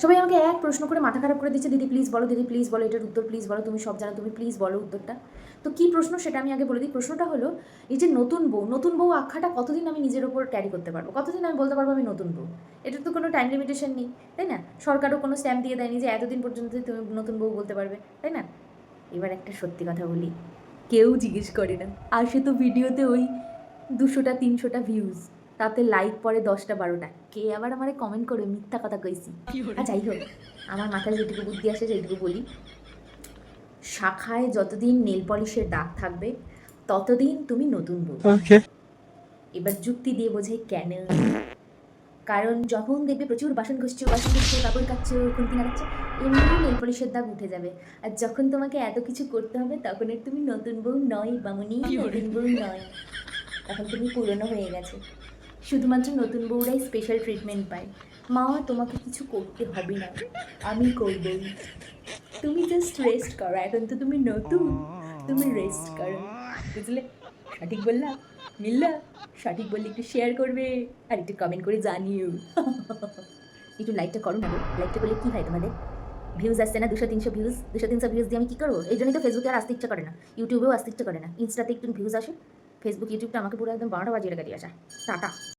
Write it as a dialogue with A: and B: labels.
A: সবাই আমাকে এক প্রশ্ন করে মাথা খারাপ করে দিচ্ছে, দিদি প্লিজ বলো, দিদি প্লিজ বলো, এটার উত্তর প্লিজ বলো, তুমি সব জানো, তুমি প্লিজ বলো উত্তরটা। তো কী প্রশ্ন সেটা আমি আগে বলে দিই। প্রশ্নটা হলো এই যে নতুন বউ আখ্যাটা কতদিন আমি নিজের ওপর ক্যারি করতে পারবো, কতদিন আমি বলতে পারবো আমি নতুন বউ। এটার তো কোনো টাইম লিমিটেশন নেই, তাই না? সরকারও কোনো স্ট্যাম্প দিয়ে দেয়নি যে এতদিন পর্যন্ত তুমি নতুন বউ বলতে পারবে, তাই না? এবার একটা সত্যি কথা বলি, কেউ জিজ্ঞেস করে না, আসে তো ভিডিওতে ওই 200টা 300টা ভিউজ, তাতে লাইক পড়ে 10টা 12টা, কে আবার আমারে কমেন্ট করে মিথ্যা কথা কইছি। আর যাই হোক, আমার মাথায় যেটুকু বুদ্ধি আসে সেইটুকু বলি। শাখায় যতদিন নেল পলিশের দাগ থাকবে ততদিন তুমি নতুন বউ। এবার যুক্তি দিয়ে বোঝাই কেন। কারণ যখন দেখবে প্রচুর বাসন ঘষছো, কাপড় কাচ্ছো, খুন্তি নাড়াচ্ছ, এমনি নেল পলিশের দাগ উঠে যাবে। আর যখন তোমাকে এত কিছু করতে হবে তখন আর তুমি নতুন বউ নয় বামুনি, নতুন বউ নয়, তখন তুমি পুরনো হয়ে গেছে। শুধুমাত্র নতুন বউরাই স্পেশাল ট্রিটমেন্ট পায়। মা তোমাকে কিছু করতে হবে না, আমি করবই, তুমি জাস্ট রেস্ট করো, এখন তো তুমি নতুন, তুমি রেস্ট করো। বুঝলে? সঠিক বললাম? মিললা? সঠিক বললে একটু শেয়ার করবে আর একটু কমেন্ট করে জানিও। একটু লাইকটা করো না গো, লাইকটা করলে কী হয় তোমাদের? ভিউজ আসছে না 200 300 ভিউজ, 200 300 ভিউজ দিয়ে আমি কী করবো? এই জন্যই তো ফেসবুকে আর আসতে ইচ্ছা করে না, ইউটিউবেও আসতে ইচ্ছা করে না। ইনস্টাতে একটু ভিউজ আসে, ফেসবুক ইউটিউবটা আমাকে পুরো একদম 12টা বাজিয়ে রেখে দিয়ে আসা। টাটা।